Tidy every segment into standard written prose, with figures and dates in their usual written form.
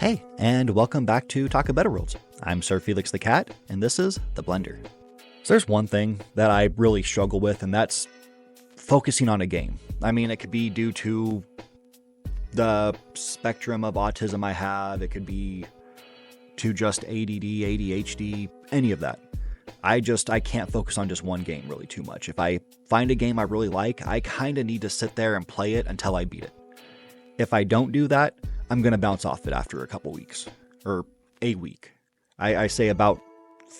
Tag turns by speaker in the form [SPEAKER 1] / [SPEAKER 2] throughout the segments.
[SPEAKER 1] Hey, and welcome back to Talk of Better Worlds. I'm SirFelixTheCat, and this is The Blender. So there's one thing that I really struggle with, and that's focusing on a game. I mean, it could be due to the spectrum of autism I have. It could be to just ADD, ADHD, any of that. I can't focus on just one game really too much. If I find a game I really like, I kind of need to sit there and play it until I beat it. If I don't do that, I'm going to bounce off it after a couple weeks, or a week. I say about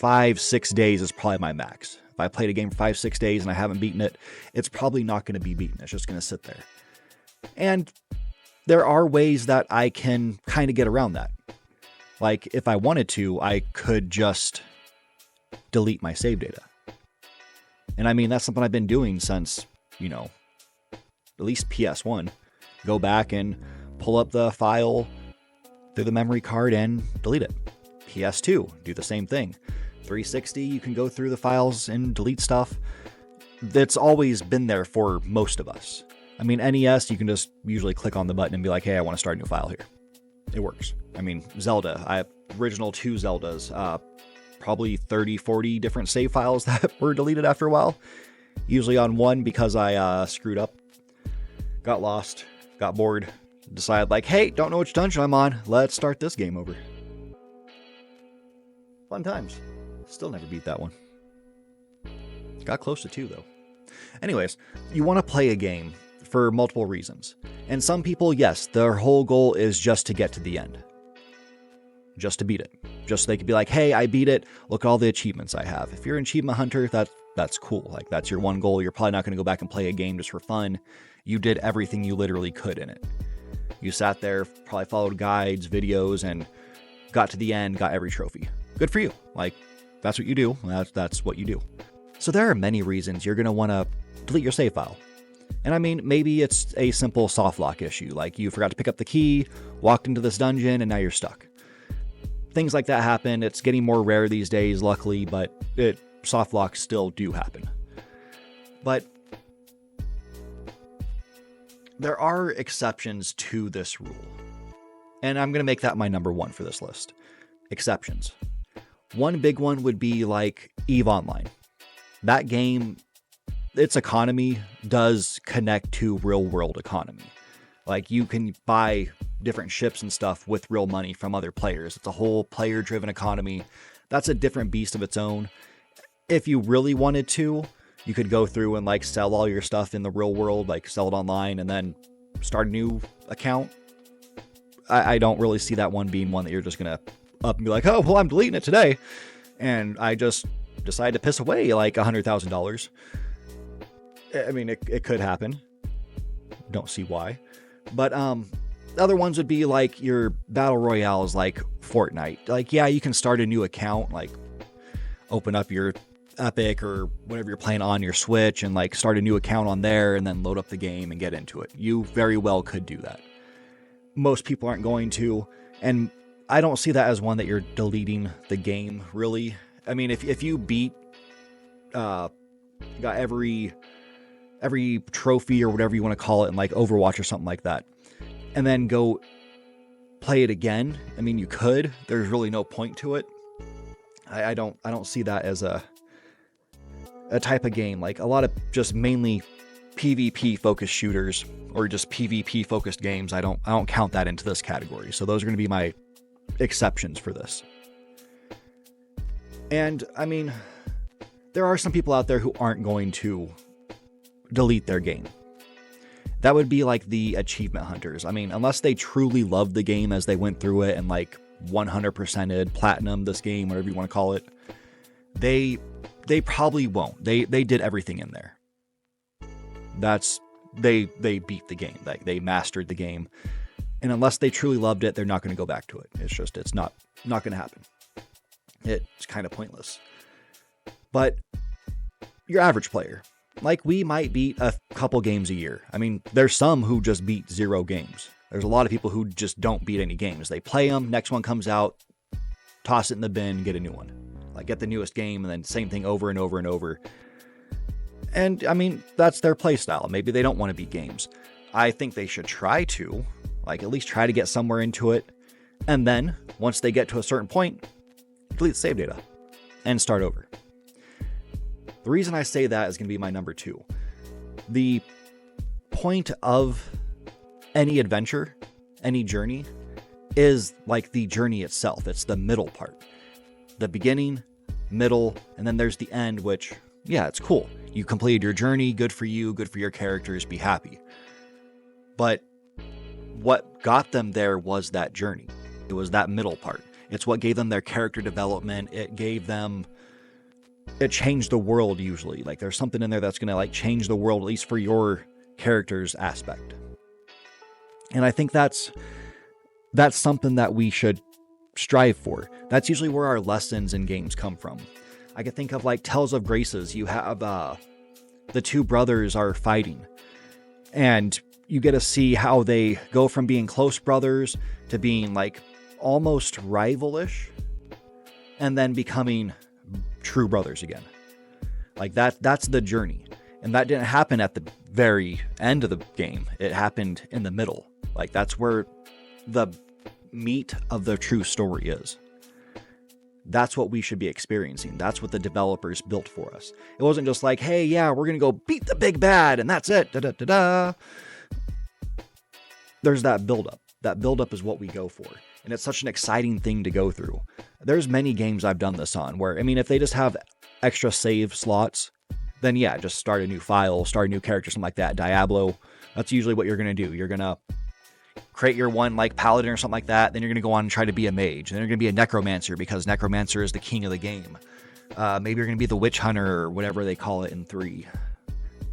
[SPEAKER 1] 5-6 days is probably my max. If I played a game for 5-6 days and I haven't beaten it, it's probably not going to be beaten. It's just going to sit there. And there are ways that I can kind of get around that. Like, if I wanted to, I could just delete my save data. And I mean, that's something I've been doing since, at least PS1. Go back and pull up the file through the memory card and delete it. PS2, do the same thing. 360, you can go through the files and delete stuff. That's always been there for most of us. I mean, NES, you can just usually click on the button and be like, hey, I want to start a new file here. It works. I mean, Zelda, I have original 2 Zeldas, probably 30, 40 different save files that were deleted after a while. Usually on one because I screwed up, got lost, got bored, decided like, hey, don't know which dungeon I'm on. Let's start this game over. Fun times. Still never beat that one. Got close to 2 though. Anyways, you want to play a game for multiple reasons. And some people, yes, their whole goal is just to get to the end. Just to beat it. Just so they could be like, hey, I beat it. Look at all the achievements I have. If you're an achievement hunter, that's cool. Like, that's your one goal. You're probably not going to go back and play a game just for fun. You did everything you literally could in it. You sat there, probably followed guides, videos, and got to the end, got every trophy. Good for you. Like, that's what you do. That's what you do. So there are many reasons you're going to want to delete your save file. And I mean, maybe it's a simple soft lock issue. Like, you forgot to pick up the key, walked into this dungeon, and now you're stuck. Things like that happen. It's getting more rare these days, luckily, but soft locks still do happen. But there are exceptions to this rule. And I'm going to make that my number 1 for this list. Exceptions. One big one would be like EVE Online. That game, its economy does connect to real world economy. Like, you can buy different ships and stuff with real money from other players. It's a whole player driven economy. That's a different beast of its own. If you really wanted to, you could go through and like sell all your stuff in the real world, like sell it online and then start a new account. I don't really see that one being one that you're just going to up and be like, oh, well, I'm deleting it today. And I just decided to piss away like $100,000. I mean, it could happen. Don't see why. But other ones would be like your battle royales, like Fortnite. Like, yeah, you can start a new account, like open up your Epic or whatever you're playing on your Switch and like start a new account on there and then load up the game and get into it. You very well could do that. Most people aren't going to, and I don't see that as one that you're deleting the game, really. I mean, if you beat, got every trophy or whatever you want to call it in like Overwatch or something like that, and then go play it again, I mean, you could. There's really no point to it. I don't see that as a type of game. Like, a lot of just mainly PvP focused shooters or just PvP focused games, I don't count that into this category. So those are going to be my exceptions for this. And I mean, there are some people out there who aren't going to delete their game. That would be like the achievement hunters. I mean, unless they truly loved the game as they went through it and like 100%ed platinum this game, whatever you want to call it, they probably won't. They did everything in there. They beat the game. Like, they mastered the game. And unless they truly loved it, they're not going to go back to it. It's not going to happen. It's kind of pointless. But your average player, like, we might beat a couple games a year. I mean, there's some who just beat 0 games. There's a lot of people who just don't beat any games. They play them, next one comes out, toss it in the bin, get a new one. Like, get the newest game, and then same thing over and over and over. And, I mean, that's their play style. Maybe they don't want to beat games. I think they should try to, like, at least try to get somewhere into it. And then, once they get to a certain point, delete the save data and start over. The reason I say that is going to be my number 2. The point of any adventure, any journey, is like the journey itself. It's the middle part. The beginning, middle, and then there's the end, which, yeah, it's cool. You completed your journey, good for you, good for your characters, be happy. But what got them there was that journey. It was that middle part. It's what gave them their character development. It changed the world usually. Like there's something in there that's going to like change the world, at least for your character's aspect. And I think that's something that we should strive for. That's usually where our lessons in games come from. I can think of like Tales of Graces. You have the 2 brothers are fighting, and you get to see how they go from being close brothers to being like almost rivalish, and then becoming true brothers again. Like that's the journey. And that didn't happen at the very end of the game. It happened in the middle. Like that's where the meat of the true story is. That's what we should be experiencing. That's what the developers built for us. It wasn't just like, hey, yeah, we're going to go beat the big bad and that's it. Da-da-da-da. There's that buildup. That buildup is what we go for. And it's such an exciting thing to go through. There's many games I've done this on where, I mean, if they just have extra save slots, then yeah, just start a new file, start a new character, something like that. Diablo, that's usually what you're going to do. You're going to create your one like paladin or something like that. Then you're going to go on and try to be a mage. Then you're going to be a necromancer because necromancer is the king of the game. Maybe you're going to be the witch hunter or whatever they call it in 3.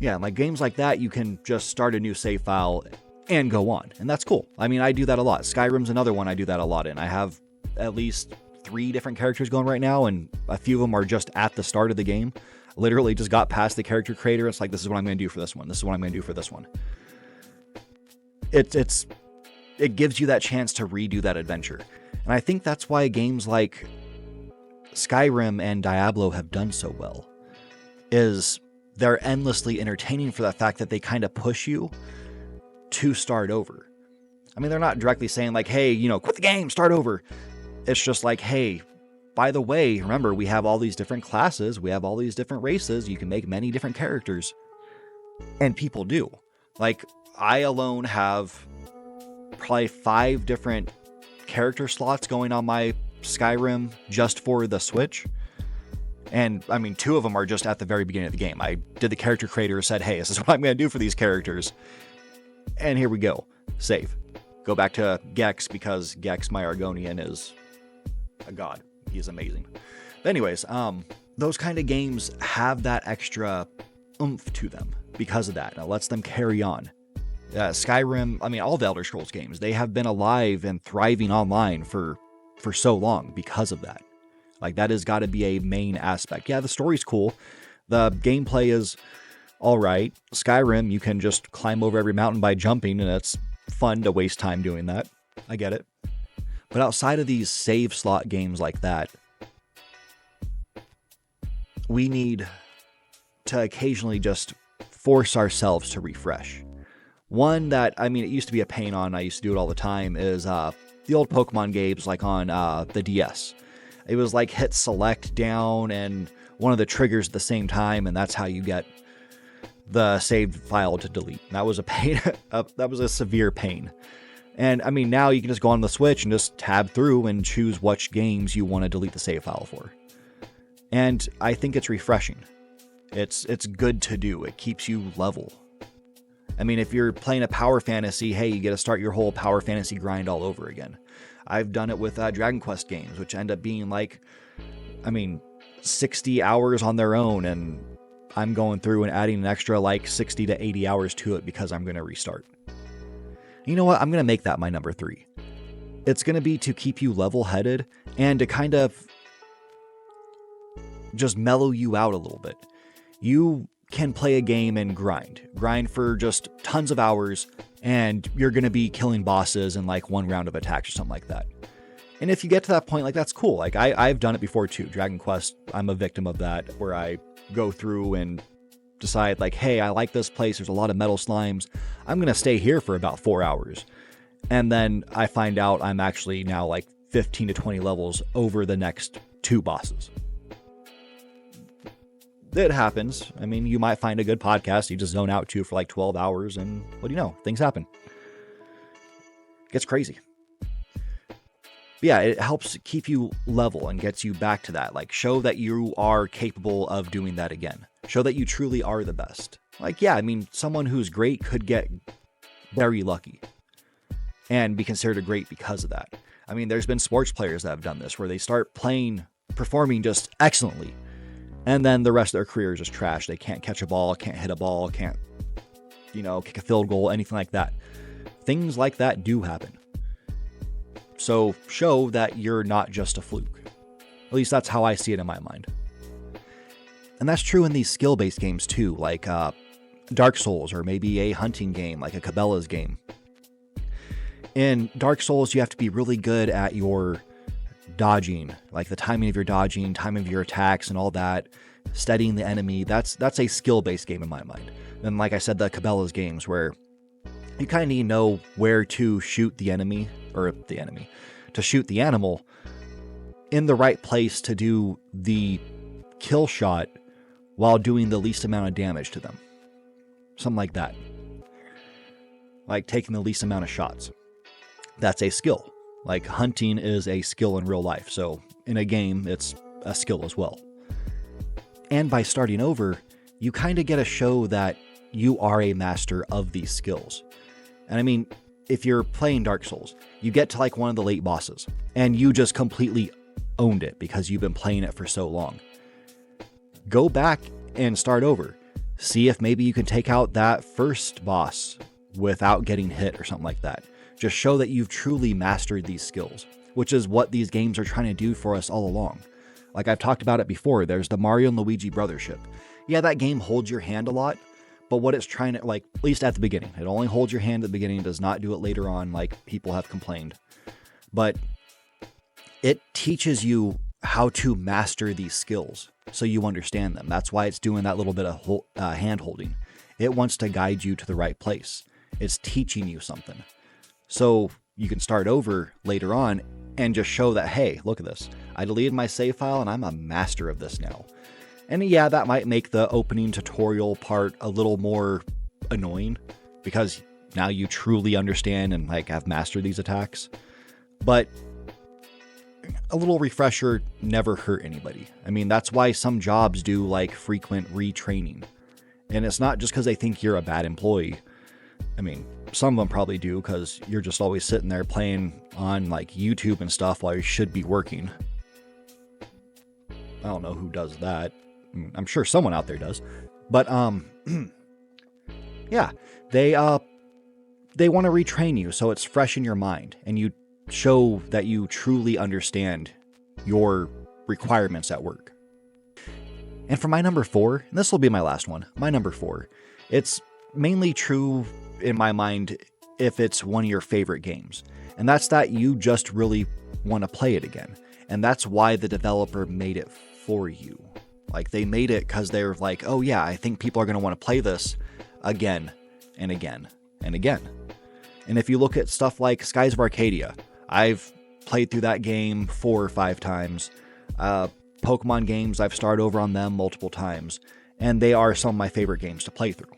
[SPEAKER 1] Yeah, like games like that, you can just start a new save file and go on. And that's cool. I mean, I do that a lot. Skyrim's another one I do that a lot in. I have at least 3 different characters going right now, and a few of them are just at the start of the game. Literally just got past the character creator. It's like, this is what I'm going to do for this one. This is what I'm going to do for this one. It gives you that chance to redo that adventure. And I think that's why games like Skyrim and Diablo have done so well, is they're endlessly entertaining for the fact that they kind of push you to start over. I mean, they're not directly saying like, hey, quit the game, start over. It's just like, hey, by the way, remember, we have all these different classes, we have all these different races, you can make many different characters. And people do. Like, I alone have probably 5 different character slots going on my Skyrim just for the Switch. And I mean, 2 of them are just at the very beginning of the game. I did the character creator, said, hey, this is what I'm going to do for these characters. And here we go. Save. Go back to Gex because Gex, my Argonian, is a god. He's amazing. But anyways, those kind of games have that extra oomph to them because of that. And it lets them carry on. Skyrim, I mean, all the Elder Scrolls games, they have been alive and thriving online for so long because of that. Like, that has got to be a main aspect. Yeah, the story's cool. The gameplay is all right. Skyrim, you can just climb over every mountain by jumping, and it's fun to waste time doing that. I get it. But outside of these save slot games like that, we need to occasionally just force ourselves to refresh. One that, I mean, it used to be a pain on, I used to do it all the time, is the old Pokemon games like on the DS. It was like hit select down and one of the triggers at the same time, and that's how you get the saved file to delete. That was a pain. That was a severe pain. And I mean, now you can just go on the Switch and just tab through and choose which games you want to delete the save file for. And I think it's refreshing. It's good to do. It keeps you level. I mean, if you're playing a power fantasy, hey, you get to start your whole power fantasy grind all over again. I've done it with Dragon Quest games, which end up being like, 60 hours on their own, and I'm going through and adding an extra like 60 to 80 hours to it because I'm going to restart. You know what? I'm going to make that my number 3. It's going to be to keep you level-headed and to kind of just mellow you out a little bit. You can play a game and grind for just tons of hours, and you're going to be killing bosses in like one round of attacks or something like that. And if you get to that point, like, that's cool. Like, I've done it before too. Dragon Quest, I'm a victim of that, where I go through and decide like, hey, I like this place. There's a lot of metal slimes. I'm going to stay here for about 4 hours. And then I find out I'm actually now like 15 to 20 levels over the next 2 bosses. It happens. I mean, you might find a good podcast you just zone out to for like 12 hours, and what do you know? Things happen. It gets crazy. But yeah, it helps keep you level and gets you back to that. Like, show that you are capable of doing that again. Show that you truly are the best. Like, yeah, I mean, someone who's great could get very lucky and be considered a great because of that. I mean, there's been sports players that have done this where they start performing just excellently, and then the rest of their career is just trash. They can't catch a ball, can't hit a ball, can't, kick a field goal, anything like that. Things like that do happen. So show that you're not just a fluke. At least that's how I see it in my mind. And that's true in these skill-based games too, like Dark Souls, or maybe a hunting game like a Cabela's game. In Dark Souls, you have to be really good at your dodging, like the timing of your dodging, timing of your attacks and all that, steadying the enemy. That's a skill-based game in my mind. And like I said, the Cabela's games where you kind of need to know where to shoot the enemy, to shoot the animal in the right place to do the kill shot while doing the least amount of damage to them. Something like that. Like taking the least amount of shots. That's a skill. Like hunting is a skill in real life. So in a game, it's a skill as well. And by starting over, you kind of get a show that you are a master of these skills. And I mean, if you're playing Dark Souls, you get to like one of the late bosses and you just completely owned it because you've been playing it for so long. Go back and start over. See if maybe you can take out that first boss without getting hit or something like that. Just show that you've truly mastered these skills, which is what these games are trying to do for us all along. Like I've talked about it before, there's the Mario and Luigi Brothership. Yeah, that game holds your hand a lot, but what it's trying to, like, at least at the beginning, it only holds your hand at the beginning, does not do it later on like people have complained. But it teaches you how to master these skills so you understand them. That's why it's doing that little bit of hand holding. It wants to guide you to the right place. It's teaching you something. So you can start over later on and just show that, hey, look at this. I deleted my save file and I'm a master of this now. And yeah, that might make the opening tutorial part a little more annoying because now you truly understand and like have mastered these attacks. But a little refresher never hurt anybody. I mean, that's why some jobs do like frequent retraining. And it's not just because they think you're a bad employee. I mean, some of them probably do because you're just always sitting there playing on like YouTube and stuff while you should be working. I don't know who does that. I'm sure someone out there does. But yeah, they want to retrain you so it's fresh in your mind and you show that you truly understand your requirements at work. And for my number 4, and this will be my last one, my number 4, it's mainly true in my mind if it's one of your favorite games. And that's that you just really want to play it again. And that's why the developer made it for you. Like they made it because they're like, oh yeah, I think people are going to want to play this again and again and again. And if you look at stuff like Skies of Arcadia, I've played through that game 4 or 5 times. Pokemon games, I've started over on them multiple times. And they are some of my favorite games to play through.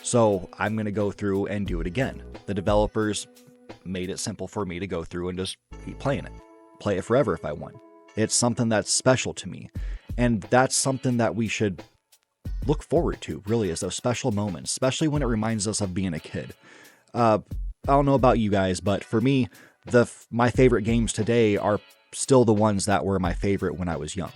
[SPEAKER 1] So I'm going to go through and do it again. The developers made it simple for me to go through and just keep playing it. Play it forever if I want. It's something that's special to me. And that's something that we should look forward to, really, is those special moments, especially when it reminds us of being a kid. I don't know about you guys, but for me, my favorite games today are still the ones that were my favorite when I was young.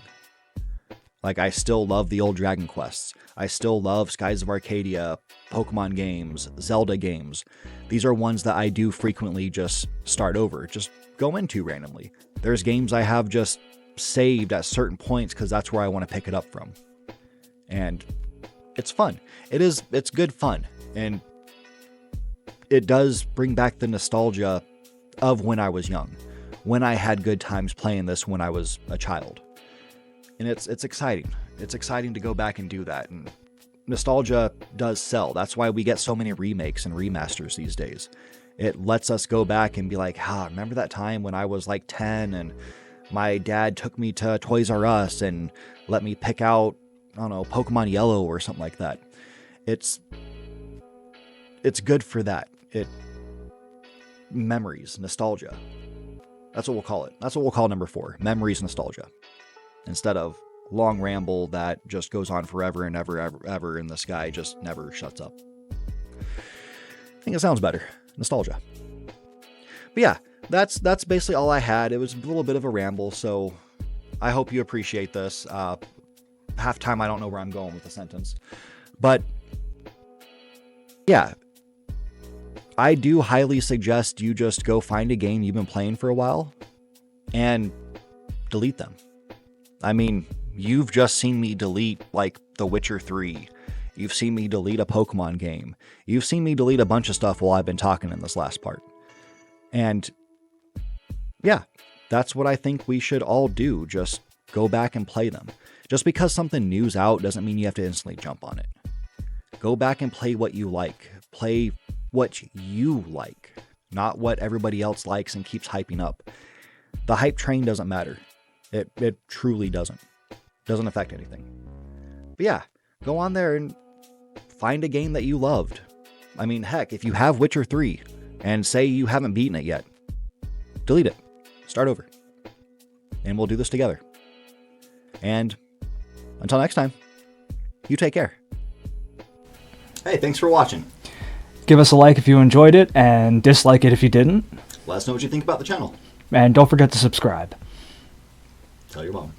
[SPEAKER 1] Like, I still love the old Dragon Quests. I still love Skies of Arcadia, Pokemon games, Zelda games. These are ones that I do frequently just start over, just go into randomly. There's games I have just saved at certain points because that's where I want to pick it up from. And it's fun. It's good fun. And it does bring back the nostalgia of when I was young, when I had good times playing this when I was a child. And it's exciting. It's exciting to go back and do that. And nostalgia does sell. That's why we get so many remakes and remasters these days. It lets us go back and be like, remember that time when I was like 10 and my dad took me to Toys R Us and let me pick out, I don't know, Pokemon Yellow or something like that. It's good for that. Memories, nostalgia. That's what we'll call it. That's what we'll call number 4. Memories, nostalgia. Instead of long ramble that just goes on forever and ever, and this guy just never shuts up. I think it sounds better. Nostalgia. But yeah, that's basically all I had. It was a little bit of a ramble, so I hope you appreciate this. Half time I don't know where I'm going with the sentence. But yeah, I do highly suggest you just go find a game you've been playing for a while and delete them. I mean, you've just seen me delete like The Witcher 3. You've seen me delete a Pokemon game. You've seen me delete a bunch of stuff while I've been talking in this last part. And yeah, that's what I think we should all do. Just go back and play them. Just because something new's out doesn't mean you have to instantly jump on it. Go back and play what you like. Play what you like, not what everybody else likes and keeps hyping up. The hype train doesn't matter. It truly doesn't. Doesn't affect anything. But yeah, go on there and find a game that you loved. I mean, heck, if you have Witcher 3 and say you haven't beaten it yet, delete it. Start over. And we'll do this together. And until next time, you take care. Hey, thanks for watching.
[SPEAKER 2] Give us a like if you enjoyed it, and dislike it if you didn't.
[SPEAKER 1] Let us know what you think about the channel.
[SPEAKER 2] And don't forget to subscribe.
[SPEAKER 1] Tell your mom.